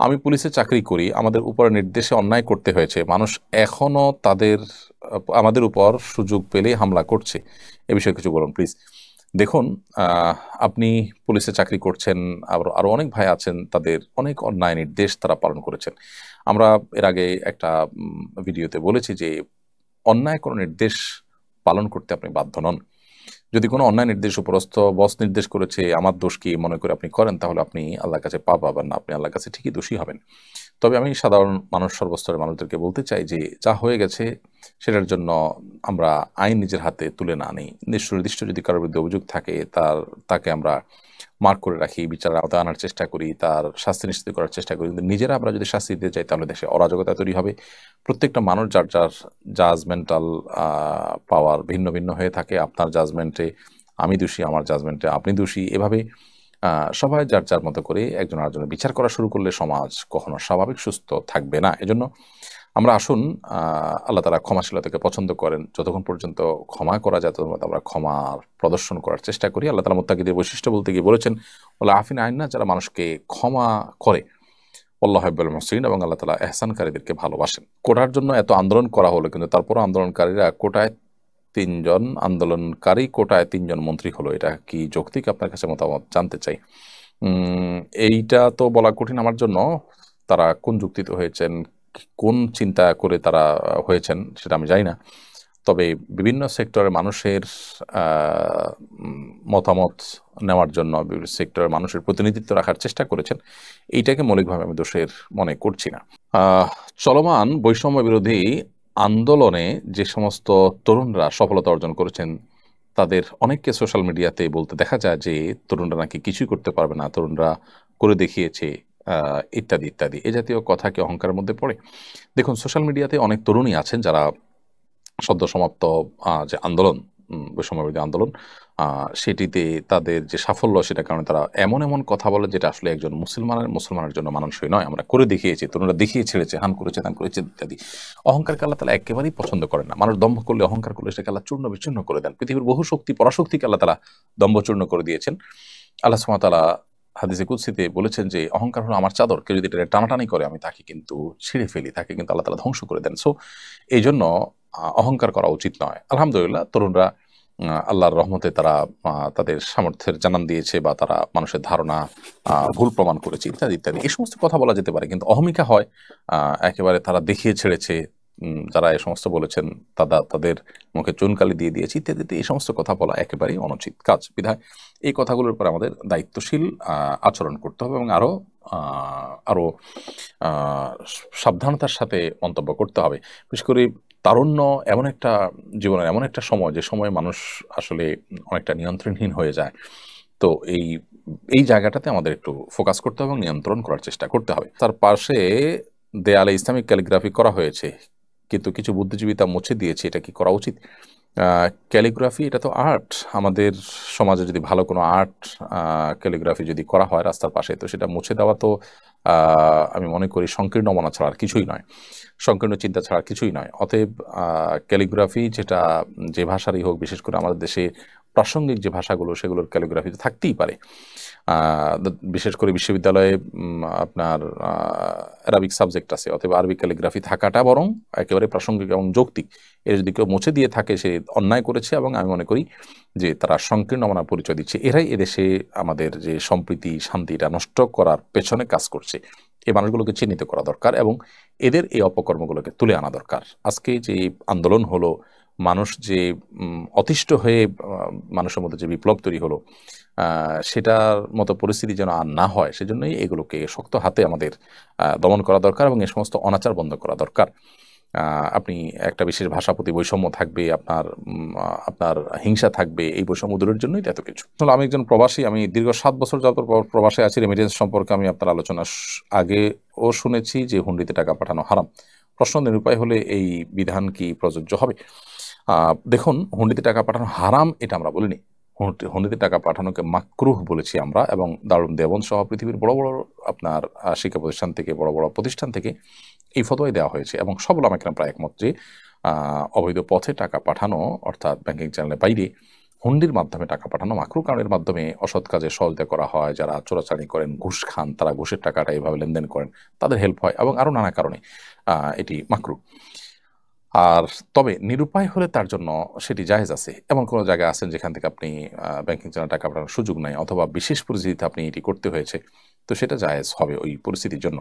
আমি পুলিশে চাকরি করি, আমাদের উপরে নির্দেশে অন্যায় করতে হয়েছে, মানুষ এখনো আমাদের উপর সুযোগ পেলে হামলা করছে। এ বিষয়ে কিছু বলুন প্লিজ। দেখুন, আপনি পুলিশে চাকরি করছেন, আবার আরো অনেক ভাই আছেন, তাদের অনেক অন্যায় নির্দেশ তারা পালন করেছেন। আমরা এর আগে একটা ভিডিওতে বলেছি যে অন্যায় কোনো নির্দেশ পালন করতে আপনি বাধ্য নন। যদি কোনো অন্যায় নির্দেশ উপরস্থ বস নির্দেশ করেছে, আমার দোষ কি মনে করে আপনি করেন, তাহলে আপনি আল্লাহর কাছে পাপ পাবেন না, আপনি আল্লাহর কাছে ঠিকই দোষী হবেন। তবে আমি সাধারণ মানুষ, সর্বস্তরের মানুষদেরকে বলতে চাই যে যা হয়ে গেছে সেটার জন্য আমরা আইন নিজের হাতে তুলে না নিই। সুনির্দিষ্ট যদি কারোর বিরুদ্ধে অভিযোগ থাকে, তাকে আমরা মার্ক করে রাখি, বিচারের আওতায় আনার চেষ্টা করি, তার শাস্তি নিশ্চিত করার চেষ্টা করি। কিন্তু নিজেরা আমরা যদি শাস্তি দিতে চাই, তাহলে দেশে অরাজকতা তৈরি হবে। প্রত্যেকটা মানুষ যার যার জাজমেন্টাল পাওয়ার ভিন্ন ভিন্ন হয়ে থাকে। আপনার জাজমেন্টে আমি দোষী, আমার জাজমেন্টে আপনি দোষী, এভাবে সবাই যার যার মতো করে একজন আরেকজনের বিচার করা শুরু করলে সমাজ কখনো স্বাভাবিক সুস্থ থাকবে না। এজন্য আমরা আসুন, আল্লাহ তাআলা ক্ষমাশীলতাকে পছন্দ করেন। যতক্ষণ পর্যন্ত ক্ষমা করা যায় ততক্ষণ আমরা ক্ষমার প্রদর্শন করার চেষ্টা করি। আল্লাহ তাআলা মুত্তাকিদের বৈশিষ্ট্য বলতে গিয়ে বলেছেন, ওয়াল আফিনা আন্না, যারা মানুষকে ক্ষমা করে, আল্লাহ হিব্বুল মুহসিনিন, এবং আল্লাহ তাআলা এহসানকারীদেরকে ভালোবাসেন। কোটার জন্য এত আন্দোলন করা হলো, কিন্তু তারপরও আন্দোলনকারীরা কোটায় ৩ জন আন্দোলনকারী, কোটায় ৩ জন মন্ত্রী হলো। এটা কি যৌক্তিক? আপনার কাছে মতামত জানতে চাই। উম এইটা তো বলা কঠিন আমার জন্য। তারা কোন যুক্তিতে হয়েছেন, কোন চিন্তা করে তারা হয়েছেন সেটা আমি জানি না। তবে বিভিন্ন সেক্টরের মানুষের আ মতামত নেওয়ার জন্য বিভিন্ন সেক্টরের মানুষের প্রতিনিধিত্ব রাখার চেষ্টা করেছেন। এইটাকে মৌলিকভাবে আমি দোষের মনে করছি না। চলমান বৈষম্য বিরোধী আন্দোলনে যে সমস্ত তরুণরা সফলতা অর্জন করেছেন, তাদের অনেককে সোশ্যাল মিডিয়াতে বলতে দেখা যায় যে তরুণরা নাকি কিছুই করতে পারবে না, তরুণরা করে দেখিয়েছে, ইত্যাদি ইত্যাদি। এ জাতীয় কথা কি অহংকারের মধ্যে পড়ে? দেখুন, সোশ্যাল মিডিয়াতে অনেক তরুণই আছেন যারা সদ্য সমাপ্ত যে আন্দোলন, বৈষম্যবিরোধী আন্দোলন, সেটিতে তাদের যে সাফল্য, সেটার কারণে তারা এমন এমন কথা বলে যেটা আসলে একজন মুসলমানের জন্য মানানসই নয়। আমরা করে দেখিয়েছি, তরুণরা দেখিয়ে ছেড়েছে, হান করেছে, ত্যান করেছে ইত্যাদি। অহংকারকে আল্লাহ তাআলা একেবারেই পছন্দ করেন না। মানুষ দম্ভ করলে, অহংকার করলে সেটাকে আল্লাহ চূর্ণ বিচূর্ণ করে দেন। পৃথিবীর বহু শক্তি, পরাশক্তিকে আল্লাহ তাআলা দম্ভচূর্ণ করে দিয়েছেন। আল্লাহ সুবহানাহু ওয়া তাআলা হাদিসে কুদসিতে বলেছেন যে অহংকার হলো আমার চাদর, কেউ যদি এটা টানাটানি করে আমি তাকে কিন্তু ছিঁড়ে ফেলি, তাকে কিন্তু আল্লাহ তাআলা ধ্বংস করে দেন। সো এইজন্য অহংকার করা উচিত নয়। আলহামদুলিল্লাহ, তরুণরা আল্লাহর রহমতে তারা তাদের সামর্থ্যের জানান দিয়েছে, বা তারা মানুষের ধারণা ভুল প্রমাণ করেছে, ইত্যাদি ইত্যাদি। এই সমস্ত কথা বলা যেতে পারে, কিন্তু অহমিকা হয় একেবারে তারা দেখিয়ে ছেড়েছে, যারা এই সমস্ত বলেছেন তাদের মুখে চুনকালি দিয়ে দিয়েছে ইত্যাদি। এই সমস্ত কথা বলা একেবারেই অনুচিত কাজ। বিধায় এই কথাগুলোর উপর আমাদের দায়িত্বশীল আচরণ করতে হবে, এবং আরো আরো সাবধানতার সাথে মন্তব্য করতে হবে। বিশেষ করে তারুণ্য এমন একটা জীবনের এমন একটা সময়, যে সময় মানুষ আসলে অনেকটা নিয়ন্ত্রণহীন হয়ে যায়। তো এই জায়গাটাতে আমাদের একটু ফোকাস করতে হবে এবং নিয়ন্ত্রণ করার চেষ্টা করতে হবে। তার পাশে দেয়ালে ইসলামিক ক্যালিগ্রাফি করা হয়েছে, কিন্তু কিছু বুদ্ধিজীবী তা মুছে দিয়েছে। এটা কি করা উচিত? ক্যালিগ্রাফি এটা তো আর্ট। আমাদের সমাজে যদি ভালো কোনো আর্ট, ক্যালিগ্রাফি যদি করা হয় রাস্তার পাশে, তো সেটা মুছে দেওয়া তো আমি মনে করি সংকীর্ণ মনা ছাড়া আর কিছুই নয়, সংকীর্ণ চিন্তা ছাড়া কিছুই নয়। অতএব ক্যালিগ্রাফি যেটা যে ভাষারই হোক, বিশেষ করে আমাদের দেশে প্রাসঙ্গিক যে ভাষাগুলো, সেগুলোর ক্যালিগ্রাফি তো থাকতেই পারে। বিশেষ করে বিশ্ববিদ্যালয়ে আপনার অ্যারাবিক সাবজেক্ট আছে, অথবা আরবি ক্যালিগ্রাফি থাকাটা বরং একেবারে প্রাসঙ্গিক এবং যৌক্তিক। এর যদি কেউ মুছে দিয়ে থাকে, সে অন্যায় করেছে, এবং আমি মনে করি যে তারা সংকীর্ণ মনা পরিচয় দিচ্ছে। এরাই এদেশে আমাদের যে সম্প্রীতি, শান্তি, এটা নষ্ট করার পেছনে কাজ করছে। এই মানুষগুলোকে চিহ্নিত করা দরকার, এবং এদের এই অপকর্মগুলোকে তুলে আনা দরকার। আজকে যে আন্দোলন হলো, মানুষ যে অতিষ্ঠ হয়ে মানুষের মধ্যে যে বিপ্লব তৈরি হলো, সেটার মতো পরিস্থিতি যেন আর না হয়, সেজন্যই এগুলোকে শক্ত হাতে আমাদের দমন করা দরকার, এবং এই সমস্ত অনাচার বন্ধ করা দরকার। আপনি একটা বিশেষ ভাষা প্রতি বৈষম্য থাকবে, আপনার হিংসা থাকবে, এই বৈষম্য দূরের জন্যই তো এত কিছু। আসলে আমি একজন প্রবাসী, আমি দীর্ঘ 7 বছর যাবত প্রবাসে আছি। রেমিটেন্স সম্পর্কে আমি আপনার আলোচনা আগেও শুনেছি যে হুন্ডিতে টাকা পাঠানো হারাম। প্রশ্ন নিরুপায় হলে এই বিধান কি প্রযোজ্য হবে? দেখুন, হুন্ডিতে টাকা পাঠানো হারাম এটা আমরা বলিনি। হুন্ডিতে টাকা পাঠানোকে মাকরুহ বলেছি আমরা, এবং দারুল দেওবন্দ সহ পৃথিবীর বড় বড় আপনার শিক্ষা প্রতিষ্ঠান থেকে, বড় বড় প্রতিষ্ঠান থেকে এই ফতোয়াই দেওয়া হয়েছে, এবং সব উলামা কেরাম প্রায় একমত যে অবৈধ পথে টাকা পাঠানো, অর্থাৎ ব্যাংকিং চ্যানেলের বাইরে হুন্ডির মাধ্যমে টাকা পাঠানো মাকরু, কারণ এর মাধ্যমে অসৎ কাজে সহযোগিতা করা হয়, যারা চোরাচালানি করেন, ঘুষ খান, তারা ঘুষের টাকাটা এইভাবে লেনদেন করেন, তাদের হেল্প হয়, এবং আরও নানা কারণে এটি মাকরু। আর তবে নিরুপায় হলে তার জন্য সেটি জায়েজ আছে। এমন কোনো জায়গায় আছেন যেখান থেকে আপনি ব্যাংকিং চ্যানেলে টাকা পাঠানোর সুযোগ নাই, অথবা বিশেষ পরিস্থিতিতে আপনি এটি করতে হয়েছে, তো সেটা জায়েজ হবে ওই পরিস্থিতির জন্য।